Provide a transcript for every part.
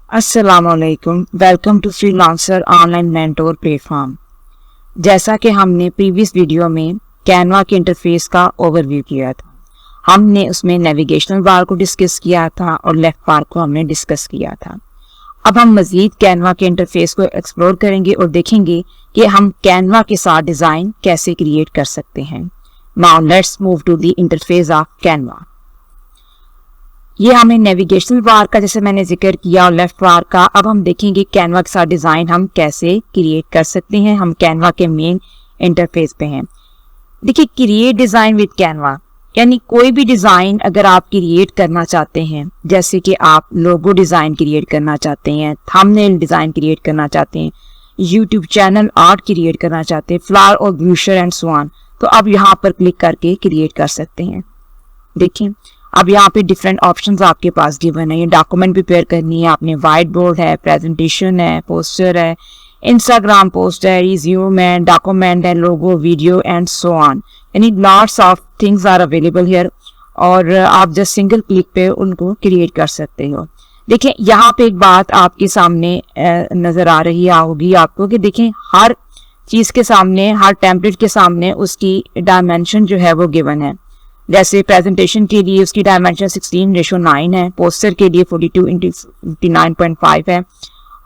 अस्सलामुअलैकुम, welcome to freelancer online mentor platform. जैसा कि हमने प्रीवियस वीडियो में कैनवा के इंटरफेस का ओवरव्यू किया था, हमने उसमें नेविगेशनल बार को डिस्कस किया था और लेफ्ट बार को हमने डिस्कस किया था। अब हम मजीद कैनवा के इंटरफेस को एक्सप्लोर करेंगे और देखेंगे कि हम कैनवा के साथ डिज़ाइन कैसे क्रिएट कर सकते हैं। Now let's move to the interface of Canva. ये हमें नेविगेशनल बार का जैसे मैंने जिक्र किया और लेफ्ट बार का, अब हम देखेंगे कैनवा के साथ डिज़ाइन हम कैसे क्रिएट कर सकते हैं। हम कैनवा के मेन इंटरफेस पे हैं। देखिए, क्रिएट डिज़ाइन विद कैनवा यानी कोई भी डिज़ाइन अगर आप क्रिएट करना चाहते हैं, जैसे कि आप लोगो डिज़ाइन क्रिएट करना चाहते हैं, थंबनेल डिज़ाइन क्रिएट करना चाहते हैं, यूट्यूब चैनल आर्ट क्रिएट करना चाहते हैं, फ्लावर और ब्रोशर एंड सो ऑन, तो अब यहाँ पर क्लिक करके क्रिएट कर सकते हैं। देखिए, अब यहाँ पे डिफरेंट ऑप्शंस आपके पास गिवन है। ये डॉक्यूमेंट प्रिपेयर करनी है आपने, वाइट बोर्ड है, प्रेजेंटेशन है, पोस्टर है, इंस्टाग्राम पोस्ट है, रिज्यूम है, डॉक्यूमेंट है, logo, video and so on, यानी lots of things are available here और आप जस्ट सिंगल क्लिक पे उनको क्रिएट कर सकते हो। देखिए, यहाँ पे एक बात आपके सामने नजर आ रही होगी आपको कि देखें, हर चीज के सामने, हर टेम्पलेट के सामने उसकी डायमेंशन जो है वो गिवन है। जैसे प्रेजेंटेशन के लिए उसकी डायमेंशन 16:9 है, पोस्टर के लिए 42:59.5 है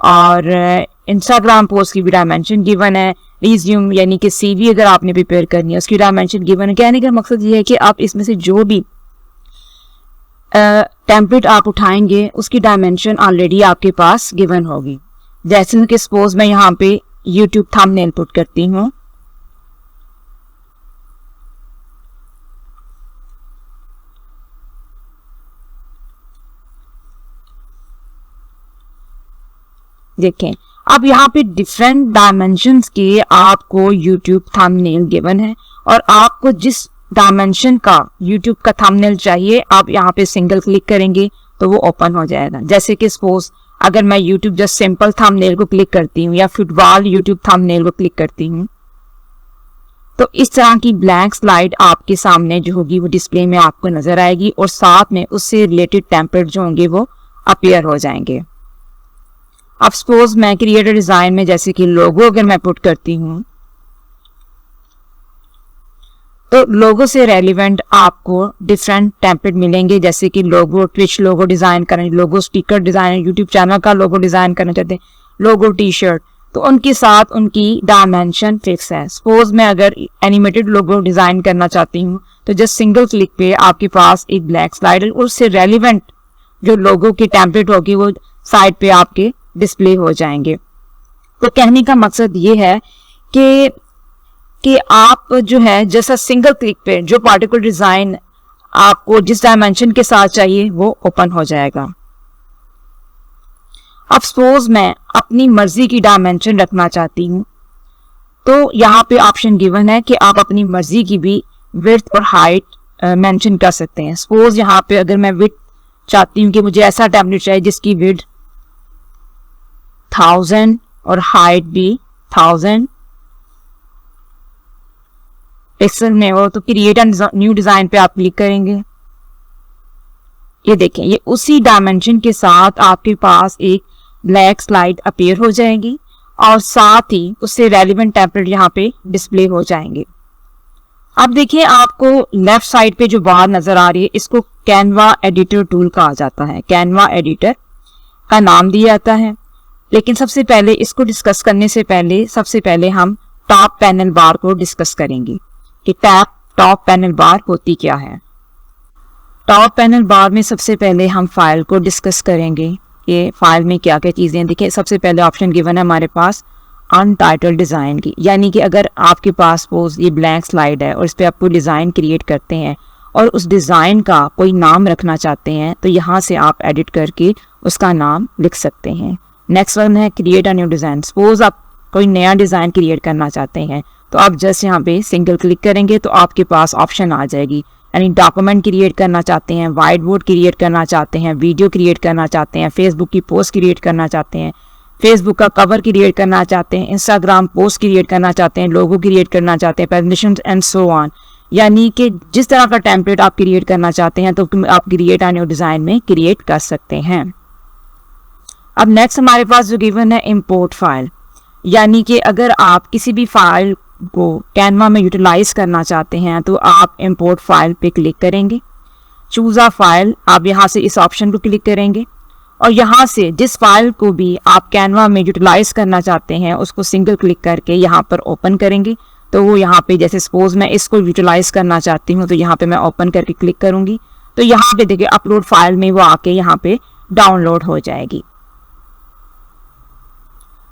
और इंस्टाग्राम पोस्ट की भी डायमेंशन गिवन है। रिज्यूम यानी कि सीवी अगर आपने प्रिपेयर करनी है उसकी डायमेंशन गिवन है। कहने का मकसद ये है कि आप इसमें से जो भी टेम्पलेट आप उठाएंगे उसकी डायमेंशन ऑलरेडी आपके पास गिवन होगी। जैसे कि सपोज मैं यहाँ पे यूट्यूब थंबनेल पुट करती हूँ, देखें अब यहाँ पे डिफरेंट डायमेंशंस के आपको यूट्यूब थंबनेल गिवन है और आपको जिस डायमेंशन का यूट्यूब का थंबनेल चाहिए आप यहाँ पे सिंगल क्लिक करेंगे तो वो ओपन हो जाएगा। जैसे कि सपोज अगर मैं यूट्यूब जस्ट सिंपल थंबनेल को क्लिक करती हूँ या फुटबॉल यूट्यूब थंबनेल को क्लिक करती हूँ तो इस तरह की ब्लैंक स्लाइड आपके सामने जो होगी वो डिस्प्ले में आपको नजर आएगी और साथ में उससे रिलेटेड टेम्पलेट जो होंगे वो अपीयर हो जाएंगे। अब सपोज मैं क्रिएटर डिजाइन में जैसे कि लोगो अगर मैं पुट करती हूँ तो लोगो से रेलिवेंट आपको डिफरेंट टेम्पलेट मिलेंगे। जैसे कि लोगो, ट्विच लोगो डिजाइन करें, लोगो स्टिकर डिजाइन, यूट्यूब चैनल का लोगो डिजाइन करना चाहते हैं, लोगो टी शर्ट, तो उनके साथ उनकी डायमेंशन फिक्स है। सपोज मैं अगर एनिमेटेड लोगो डिजाइन करना चाहती हूँ तो जस्ट सिंगल क्लिक पे आपके पास एक ब्लैक स्लाइड और उससे रेलिवेंट जो लोगो की टेम्पलेट होगी वो साइड पे आपके डिस्प्ले हो जाएंगे। तो कहने का मकसद ये है कि आप जो है जैसा सिंगल क्लिक पे जो पार्टिकुलर डिजाइन आपको जिस डायमेंशन के साथ चाहिए वो ओपन हो जाएगा। अब सपोज मैं अपनी मर्जी की डायमेंशन रखना चाहती हूँ तो यहाँ पे ऑप्शन गिवन है कि आप अपनी मर्जी की भी विड्थ और हाइट मेंशन कर सकते हैं। सपोज यहाँ पे अगर मैं विड्थ चाहती हूँ कि मुझे ऐसा टेम्पलेट चाहिए जिसकी विड्थ 1000 और हाइट भी 1000 पिक्सल में हो तो क्रिएट न्यू डिजाइन पे आप क्लिक करेंगे। ये देखें, ये उसी डायमेंशन के साथ आपके पास एक ब्लैक स्लाइड अपीयर हो जाएगी और साथ ही उससे रेलिवेंट टेम्पलेट यहाँ पे डिस्प्ले हो जाएंगे। अब देखिए, आपको लेफ्ट साइड पे जो बार नजर आ रही है इसको कैनवा एडिटर टूल कहा जाता है। कैनवा एडिटर का नाम दिया जाता है। लेकिन सबसे पहले इसको डिस्कस करने से पहले सबसे पहले हम टॉप पैनल बार को डिस्कस करेंगे कि टॉप पैनल बार होती क्या है। टॉप पैनल बार में सबसे पहले हम फाइल को डिस्कस करेंगे कि फाइल में क्या क्या चीजें। देखिए, सबसे पहले ऑप्शन गिवन है हमारे पास अनटाइटल्ड डिजाइन की, यानी कि अगर आपके पास सपोज ये ब्लैंक स्लाइड है और इस पे आपको डिजाइन क्रिएट करते हैं और उस डिजाइन का कोई नाम रखना चाहते हैं तो यहाँ से आप एडिट करके उसका नाम लिख सकते हैं। नेक्स्ट वन है create a new design. Suppose आप कोई नया डिजाइन क्रिएट करना चाहते हैं तो आप जस्ट यहाँ पे सिंगल क्लिक करेंगे तो आपके पास ऑप्शन आ जाएगी। यानी डॉक्यूमेंट क्रिएट करना चाहते हैं, वाइट बोर्ड क्रिएट करना चाहते हैं, वीडियो क्रिएट करना चाहते हैं, फेसबुक की पोस्ट क्रिएट करना चाहते हैं, फेसबुक का कवर क्रिएट करना चाहते हैं, इंस्टाग्राम पोस्ट क्रिएट करना चाहते हैं, लोगो क्रिएट करना चाहते हैं, प्रेजेंटेशन एंड सो ऑन। यानी कि जिस तरह का टेम्पलेट आप क्रिएट करना चाहते हैं तो आप क्रिएट अ न्यू डिजाइन में क्रिएट कर सकते हैं। अब नेक्स्ट हमारे पास जो गिवन है इंपोर्ट फाइल, यानी कि अगर आप किसी भी फाइल को कैनवा में यूटिलाइज करना चाहते हैं तो आप इंपोर्ट फाइल पे क्लिक करेंगे। चूज अ फाइल, आप यहाँ से इस ऑप्शन को क्लिक करेंगे और यहाँ से जिस फाइल को भी आप कैनवा में यूटिलाइज करना चाहते हैं उसको सिंगल क्लिक करके यहाँ पर ओपन करेंगे। तो वो यहाँ पे जैसे सपोज मैं इसको यूटिलाइज करना चाहती हूँ तो यहाँ पे मैं ओपन करके क्लिक करूंगी तो यहाँ पे देखिए अपलोड फाइल में वो आके यहाँ पे डाउनलोड हो जाएगी।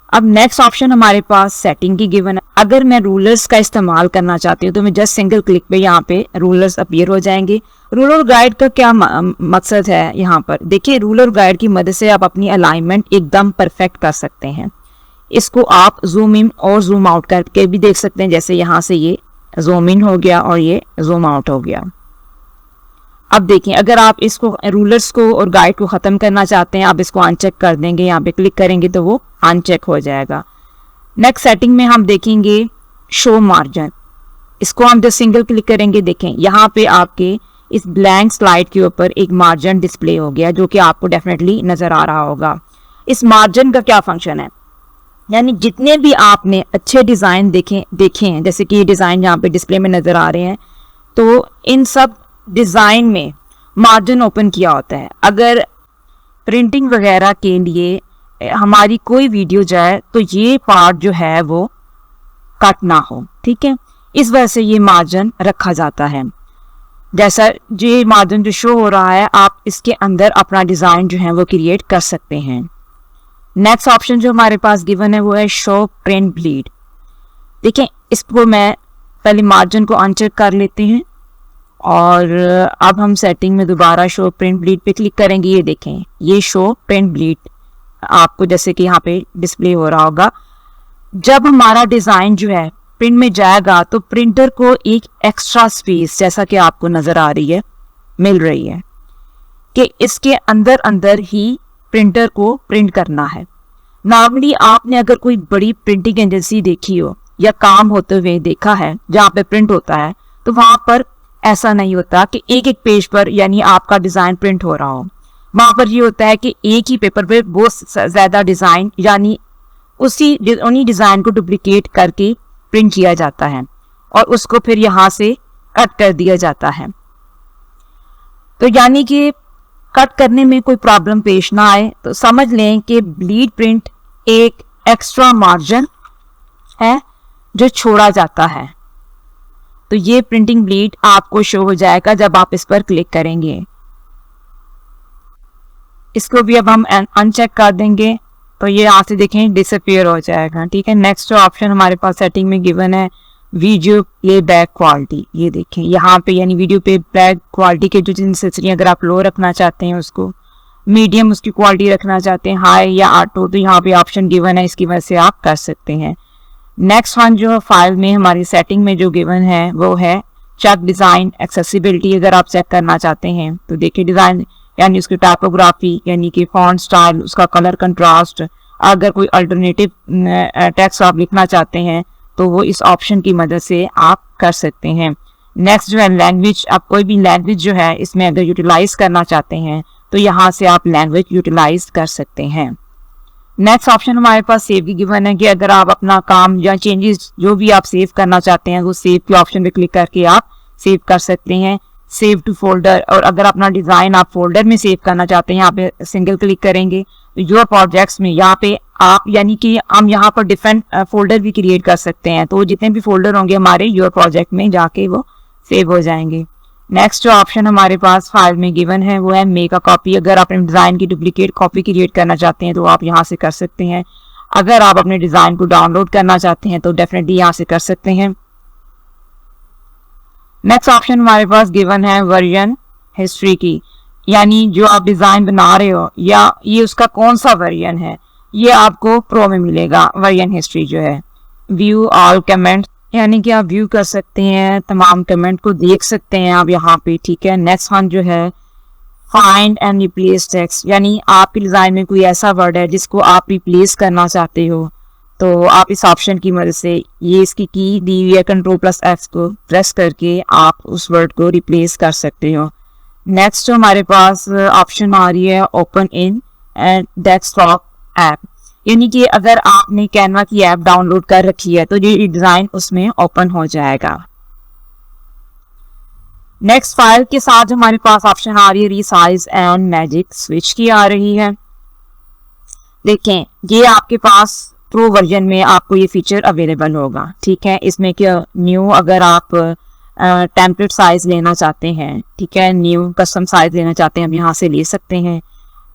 अब नेक्स्ट ऑप्शन हमारे पास सेटिंग की गिवन है। अगर मैं रूलर्स का इस्तेमाल करना चाहती हूँ तो मैं जस्ट सिंगल क्लिक पे यहाँ पे रूलर्स अपीयर हो जाएंगे। रूलर गाइड का क्या मकसद है, यहाँ पर देखिए रूलर गाइड की मदद से आप अपनी अलाइनमेंट एकदम परफेक्ट कर सकते हैं। इसको आप जूम इन और जूम आउट करके भी देख सकते हैं, जैसे यहाँ से ये जूम इन हो गया और ये जूम आउट हो गया। अब देखिए अगर आप इसको रूलर्स को और गाइड को ख़त्म करना चाहते हैं आप इसको अनचेक कर देंगे, यहाँ पे क्लिक करेंगे तो वो अनचेक हो जाएगा। नेक्स्ट सेटिंग में हम देखेंगे शो मार्जिन, इसको हम जो सिंगल क्लिक करेंगे देखें यहाँ पे आपके इस ब्लैंक स्लाइड के ऊपर एक मार्जिन डिस्प्ले हो गया जो कि आपको डेफिनेटली नज़र आ रहा होगा। इस मार्जिन का क्या फंक्शन है, यानी जितने भी आपने अच्छे डिज़ाइन देखे हैं, जैसे कि ये डिज़ाइन यहाँ पे डिस्प्ले में नज़र आ रहे हैं, तो इन सब डिज़ाइन में मार्जिन ओपन किया होता है। अगर प्रिंटिंग वगैरह के लिए हमारी कोई वीडियो जाए तो ये पार्ट जो है वो कट ना हो, ठीक है, इस वजह से ये मार्जिन रखा जाता है। जैसा ये मार्जिन जो शो हो रहा है आप इसके अंदर अपना डिज़ाइन जो है वो क्रिएट कर सकते हैं। नेक्स्ट ऑप्शन जो हमारे पास गिवन है वो है शो प्रिंट ब्लीड। देखिए इसको मैं पहले मार्जिन को अनचेक कर लेते हैं और अब हम सेटिंग में दोबारा शो प्रिंट ब्लीड पे क्लिक करेंगे। ये देखें ये शो प्रिंट ब्लीड आपको जैसे कि यहाँ पे डिस्प्ले हो रहा होगा। जब हमारा डिज़ाइन जो है प्रिंट में जाएगा तो प्रिंटर को एक एक्स्ट्रा स्पेस जैसा कि आपको नज़र आ रही है मिल रही है कि इसके अंदर अंदर ही प्रिंटर को प्रिंट करना है। नॉर्मली आपने अगर कोई बड़ी प्रिंटिंग एजेंसी देखी हो या काम होते हुए देखा है जहाँ पे प्रिंट होता है तो वहाँ पर ऐसा नहीं होता कि एक एक पेज पर यानी आपका डिज़ाइन प्रिंट हो रहा हो। वहाँ पर ये होता है कि एक ही पेपर पे बहुत ज़्यादा डिज़ाइन यानी उन्हीं डिज़ाइन को डुप्लीकेट करके प्रिंट किया जाता है और उसको फिर यहाँ से कट कर दिया जाता है। तो यानी कि कट करने में कोई प्रॉब्लम पेश ना आए तो समझ लें कि ब्लीड प्रिंट एक एक्स्ट्रा मार्जिन है जो छोड़ा जाता है। तो ये प्रिंटिंग ब्लीड आपको शो हो जाएगा जब आप इस पर क्लिक करेंगे। इसको भी अब हम अनचेक कर देंगे तो ये यहाँ से देखें डिसअपीयर हो जाएगा, ठीक है। नेक्स्ट ऑप्शन हमारे पास सेटिंग में गिवन है वीडियो प्लेबैक क्वालिटी। ये देखें यहाँ पे यानी वीडियो प्लेबैक क्वालिटी के जो नेसेसरी अगर आप लो रखना चाहते हैं उसको मीडियम उसकी क्वालिटी रखना चाहते हैं हाई या ऑटो तो यहाँ पे ऑप्शन गिवन है, इसकी वजह से आप कर सकते हैं। नेक्स्ट वन जो फाइल में हमारी सेटिंग में जो गिवन है वो है चेक डिज़ाइन एक्सेसिबिलिटी। अगर आप चेक करना चाहते हैं तो देखिए डिज़ाइन यानी उसकी टाइपोग्राफी यानी कि फॉन्ट स्टाइल, उसका कलर कंट्रास्ट, अगर कोई अल्टरनेटिव टेक्स्ट आप लिखना चाहते हैं तो वो इस ऑप्शन की मदद से आप कर सकते हैं। नेक्स्ट जो है लैंग्वेज, आप कोई भी लैंग्वेज जो है इसमें अगर यूटिलाइज करना चाहते हैं तो यहाँ से आप लैंग्वेज यूटिलाइज कर सकते हैं। नेक्स्ट ऑप्शन हमारे पास सेव की गिवन है कि अगर आप अपना काम या चेंजेस जो भी आप सेव करना चाहते हैं वो सेव के ऑप्शन पे क्लिक करके आप सेव कर सकते हैं। सेव टू फोल्डर, और अगर अपना डिज़ाइन आप फोल्डर में सेव करना चाहते हैं यहाँ पे सिंगल क्लिक करेंगे तो योर प्रोजेक्ट्स में यहाँ पे आप यानी कि हम यहाँ पर डिफरेंट फोल्डर भी क्रिएट कर सकते हैं। तो जितने भी फोल्डर होंगे हमारे योर प्रोजेक्ट में जाके वो सेव हो जाएंगे। नेक्स्ट जो ऑप्शन हमारे पास फाइल में गिवन है वो है मेक अ कॉपी। अगर आप अपने डिज़ाइन की डुप्लीकेट कॉपी क्रिएट करना चाहते हैं तो आप यहाँ से कर सकते हैं। अगर आप अपने डिज़ाइन को डाउनलोड करना चाहते हैं तो डेफिनेटली यहाँ से कर सकते हैं। नेक्स्ट ऑप्शन हमारे पास गिवन है वर्जन हिस्ट्री की, यानी जो आप डिज़ाइन बना रहे हो या ये उसका कौन सा वर्जन है ये आपको प्रो में मिलेगा। वर्जन हिस्ट्री जो है व्यू ऑल कमेंट, यानी कि आप व्यू कर सकते हैं, तमाम कमेंट को देख सकते हैं आप यहाँ पे, ठीक है। नेक्स्ट वन जो है फाइंड एंड रिप्लेस टेक्स्ट, यानी आपके डिज़ाइन में कोई ऐसा वर्ड है जिसको आप रिप्लेस करना चाहते हो तो आप इस ऑप्शन की मदद से ये इसकी की दी हुई है Ctrl+F को प्रेस करके आप उस वर्ड को रिप्लेस कर सकते हो। नेक्स्ट जो हमारे पास ऑप्शन आ रही है open in and desktop app, यानी कि अगर आपने कैनवा की ऐप डाउनलोड कर रखी है तो ये डिजाइन उसमें ओपन हो जाएगा। नेक्स्ट फाइल के साथ हमारे पास ऑप्शन आ रही है रीसाइज एंड मैजिक स्विच की आ रही है। देखें ये आपके पास प्रो वर्जन में आपको ये फीचर अवेलेबल होगा, ठीक है। इसमें क्या न्यू अगर आप टेम्पलेट साइज लेना चाहते हैं, ठीक है, न्यू कस्टम साइज लेना चाहते हैं, हम यहाँ से ले सकते हैं।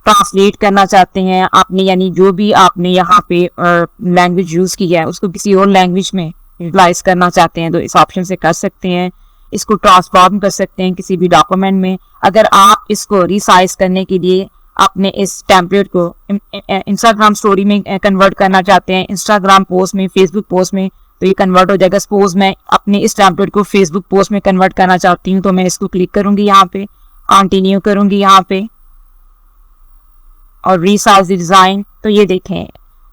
ट्रांसलेट करना चाहते हैं आपने, यानी जो भी आपने यहाँ पे लैंग्वेज यूज की है उसको किसी और लैंग्वेज में यूटिलाइज करना चाहते हैं तो इस ऑप्शन से कर सकते हैं। इसको ट्रांसफॉर्म कर सकते हैं किसी भी डॉक्यूमेंट में। अगर आप इसको रिसाइज करने के लिए अपने इस टेम्पलेट को इंस्टाग्राम स्टोरी में कन्वर्ट करना चाहते हैं, इंस्टाग्राम पोस्ट में, फेसबुक पोस्ट में, तो ये कन्वर्ट हो जाएगा। सपोज मैं अपने इस टेम्पलेट को फेसबुक पोस्ट में कन्वर्ट करना चाहती हूँ तो मैं इसको क्लिक करूंगी यहाँ पे, कंटिन्यू करूंगी यहाँ पे और रीसाइज डिजाइन। तो ये देखें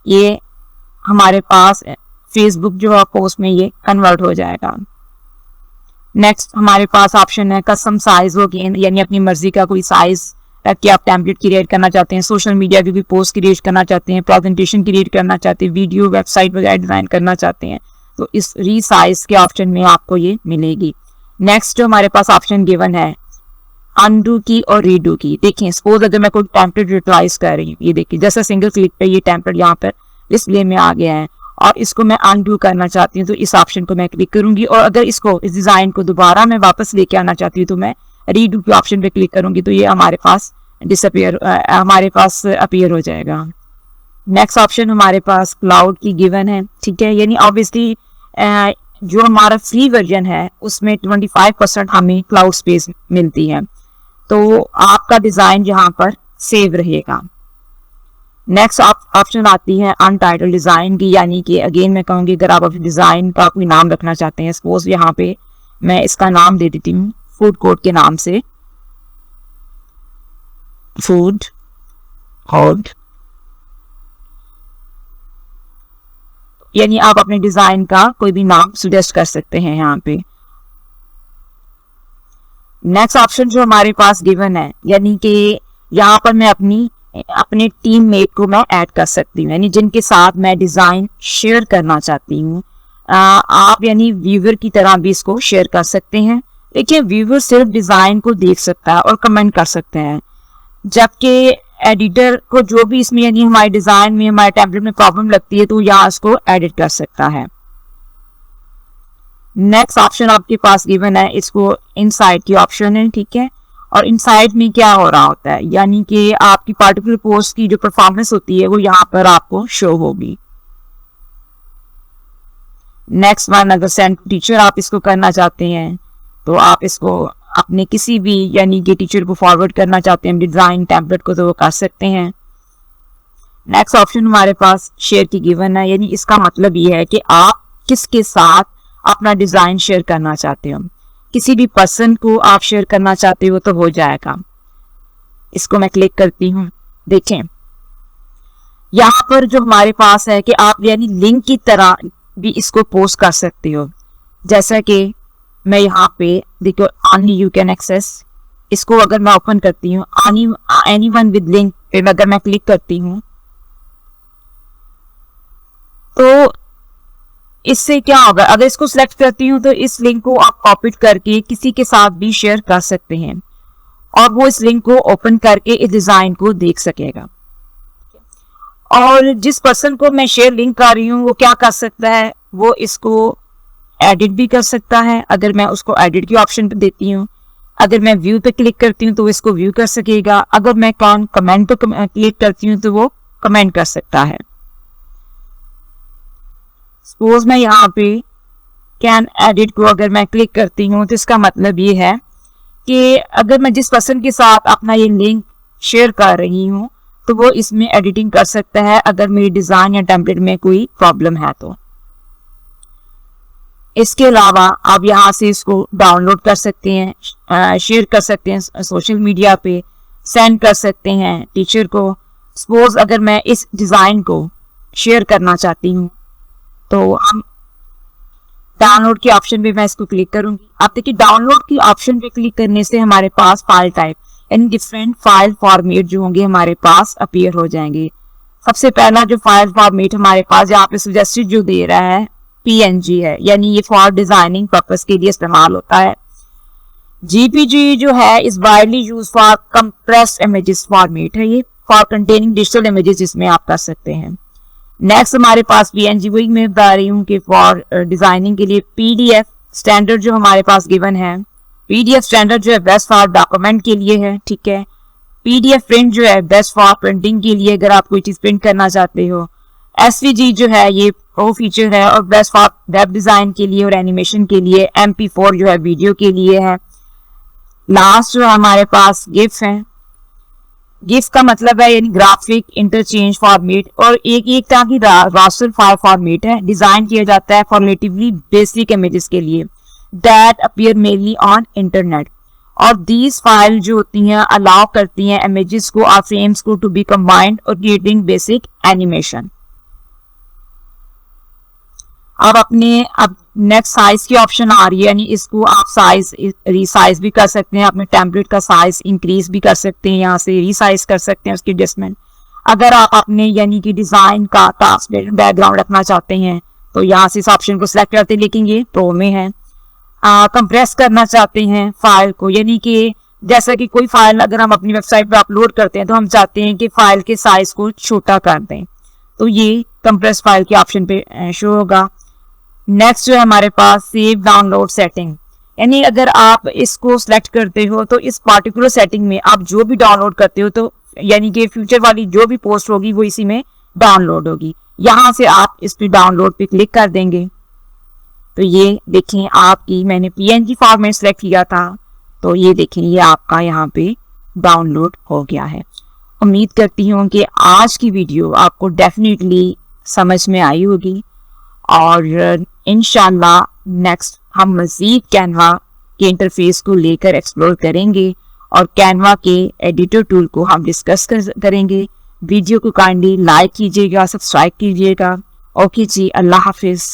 ये हमारे पास फेसबुक जो है पोस्ट में ये कन्वर्ट हो जाएगा। नेक्स्ट हमारे पास ऑप्शन है कस्टम साइज हो गया, यानी अपनी मर्जी का कोई साइज रख के आप टेम्पलेट क्रिएट करना चाहते हैं, सोशल मीडिया की भी पोस्ट क्रिएट करना चाहते हैं, प्रेजेंटेशन क्रिएट करना चाहते हैं, वीडियो वेबसाइट वगैरह डिजाइन करना चाहते हैं तो इस रीसाइज के ऑप्शन में आपको ये मिलेगी। नेक्स्ट जो हमारे पास ऑप्शन गिवन है अनडू की और रीडू की। देखिए सपोज अगर मैं कोई टेम्पलेट यूटिलाइज कर रही हूँ, ये देखिए जैसा सिंगल क्लिक पे ये टेम्पलेट यहाँ पर डिस्प्ले में आ गया है और इसको मैं अनडू करना चाहती हूँ तो इस ऑप्शन को मैं क्लिक करूंगी। और अगर इसको इस डिजाइन को दोबारा मैं वापस लेके आना चाहती हूँ तो मैं रीडू के ऑप्शन पे क्लिक करूंगी तो ये हमारे पास अपीयर हो जाएगा। नेक्स्ट ऑप्शन हमारे पास क्लाउड की गिवन है, ठीक है, यानी ऑब्वियसली जो हमारा फ्री वर्जन है उसमें 25% हमें क्लाउड स्पेस मिलती है तो आपका डिजाइन यहाँ पर सेव रहेगा। नेक्स्ट ऑप्शन आती है अनटाइटल्ड डिजाइन की, यानी कि अगेन मैं कहूंगी अगर आप अपने डिजाइन का कोई नाम रखना चाहते हैं, सपोज यहाँ पे मैं इसका नाम दे देती हूँ फूड कोर्ट के नाम से, फूड कोर्ट, यानी आप अपने डिजाइन का कोई भी नाम सजेस्ट कर सकते हैं यहाँ पे। नेक्स्ट ऑप्शन जो हमारे पास गिवन है, यानी कि यहाँ पर मैं अपने टीम मेट को मैं ऐड कर सकती हूँ, यानी जिनके साथ मैं डिजाइन शेयर करना चाहती हूँ। आप यानी व्यूअर की तरह भी इसको शेयर कर सकते हैं। देखिए व्यूअर सिर्फ डिजाइन को देख सकता है और कमेंट कर सकते हैं, जबकि एडिटर को जो भी इसमें यानी हमारे डिजाइन में हमारे टेम्पलेट में प्रॉब्लम लगती है तो यहाँ इसको एडिट कर सकता है। नेक्स्ट ऑप्शन आपके पास गिवन है, इसको इनसाइड की ऑप्शन है, ठीक है। और इनसाइड में क्या हो रहा होता है, यानी कि आपकी पार्टिकुलर पोस्ट की जो परफॉर्मेंस होती है वो यहाँ पर आपको शो होगी। नेक्स्ट वन अगर सेंड टीचर आप इसको करना चाहते हैं तो आप इसको अपने किसी भी यानी कि टीचर को फॉरवर्ड करना चाहते हैं डिजाइन टेम्पलेट को तो वो कर सकते हैं। नेक्स्ट ऑप्शन हमारे पास शेयर की गिवन है, यानी इसका मतलब ये है कि आप किसके साथ अपना डिजाइन शेयर करना चाहते हो, किसी भी पर्सन को आप शेयर करना चाहते हो तो हो जाएगा। इसको मैं क्लिक करती हूँ, देखें यहाँ पर जो हमारे पास है कि आप यानी लिंक की तरह भी इसको पोस्ट कर सकते हो। जैसा कि मैं यहाँ पे देखो ओनली यू कैन एक्सेस, इसको अगर मैं ओपन करती हूँ एनीवन विद लिंक पे अगर मैं क्लिक करती हूँ तो इससे क्या होगा, अगर इसको सिलेक्ट करती हूँ तो इस लिंक को आप कॉपी करके किसी के साथ भी शेयर कर सकते हैं और वो इस लिंक को ओपन करके इस डिजाइन को देख सकेगा। और जिस पर्सन को मैं शेयर लिंक कर रही हूँ वो क्या कर सकता है, वो इसको एडिट भी कर सकता है। अगर मैं उसको एडिट की ऑप्शन पे देती हूँ, अगर मैं व्यू पे क्लिक करती हूँ तो वो इसको व्यू कर सकेगा। अगर मैं कमेंट पे क्लिक करती हूँ तो वो कमेंट कर सकता है। सपोज मैं यहाँ पे कैन एडिट को अगर मैं क्लिक करती हूँ तो इसका मतलब ये है कि अगर मैं जिस पर्सन के साथ अपना ये लिंक शेयर कर रही हूँ तो वो इसमें एडिटिंग कर सकता है अगर मेरी डिजाइन या टेम्पलेट में कोई प्रॉब्लम है तो। इसके अलावा आप यहाँ से इसको डाउनलोड कर सकते हैं, शेयर कर सकते हैं सोशल मीडिया पे, सेंड कर सकते हैं टीचर को। सपोज अगर मैं इस डिजाइन को शेयर करना चाहती हूँ तो हम डाउनलोड के ऑप्शन पे मैं इसको क्लिक करूंगी। आप देखिए डाउनलोड की ऑप्शन पे क्लिक करने से हमारे पास फाइल टाइप यानी डिफरेंट फाइल फॉर्मेट जो होंगे हमारे पास अपीयर हो जाएंगे। सबसे पहला जो फाइल फॉर्मेट हमारे पास यहाँ पे सजेस्टेड जो दे रहा है PNG है, यानी ये फॉर डिजाइनिंग पर्पस के लिए इस्तेमाल होता है। GPG जो है इस widely use for compressed images format है, ये फॉर कंटेनिंग डिजिटल इमेजेस इसमें आप कर सकते हैं। नेक्स्ट हमारे पास PNG, वही मैं बता रही हूँ कि फॉर डिजाइनिंग के लिए PDF स्टैंडर्ड जो हमारे पास गिवन है, PDF स्टैंडर्ड जो है बेस्ट फॉर डॉक्यूमेंट के लिए है, ठीक है। PDF प्रिंट जो है बेस्ट फॉर प्रिंटिंग के लिए, अगर आप कोई चीज प्रिंट करना चाहते हो। SVG जो है ये वो फीचर है और बेस्ट फॉर वेब डिजाइन के लिए और एनिमेशन के लिए। MP4 जो है वीडियो के लिए है। लास्ट जो हमारे पास GIF है, GIF का मतलब है यानी ग्राफिक इंटरचेंज फॉर्मेट, और एक तरह की रास्टर फाइल फॉर्मेट है, डिजाइन किया जाता है फॉर नेटिवली बेसिक इमेजेस के लिए that appear mainly on internet. और दीज फाइल जो होती हैं अलाउ करती हैं इमेजेस को और फ्रेम्स को टू बी कंबाइंड और क्रिएटिंग बेसिक एनिमेशन। अब नेक्स्ट साइज की ऑप्शन आ रही है, यानी इसको आप साइज रीसाइज भी कर सकते हैं, अपने टेम्पलेट का साइज इंक्रीज भी कर सकते हैं, यहाँ से रीसाइज कर सकते हैं उसकी एडजस्टमेंट। अगर आप अपने यानी कि डिजाइन का ट्रांसपेरेंट बैकग्राउंड रखना चाहते हैं तो यहाँ से इस ऑप्शन को सिलेक्ट करते हैं, लेकिन ये प्रो में है। कंप्रेस करना चाहते हैं फाइल को, यानी कि जैसा कि कोई फाइल अगर हम अपनी वेबसाइट पे अपलोड करते हैं तो हम चाहते हैं कि फाइल के साइज को छोटा कर दें, तो ये कंप्रेस फाइल के ऑप्शन पे शो होगा। नेक्स्ट जो है हमारे पास सेव डाउनलोड सेटिंग, यानी अगर आप इसको सिलेक्ट करते हो तो इस पार्टिकुलर सेटिंग में आप जो भी डाउनलोड करते हो तो यानी कि फ्यूचर वाली जो भी पोस्ट होगी वो इसी में डाउनलोड होगी। यहाँ से आप इस पे डाउनलोड पे क्लिक कर देंगे तो ये देखें आपकी, मैंने PNG फॉर्मेट सेलेक्ट किया था तो ये देखें ये आपका यहाँ पे डाउनलोड हो गया है। उम्मीद करती हूँ कि आज की वीडियो आपको डेफिनेटली समझ में आई होगी और इंशाल्लाह नेक्स्ट हम मज़ीद कैनवा के इंटरफेस को लेकर एक्सप्लोर करेंगे और कैनवा के एडिटर टूल को हम डिस्कस करेंगे। वीडियो को काइंडली लाइक कीजिएगा, सब्सक्राइब कीजिएगा। ओके जी, अल्लाह हाफिज़।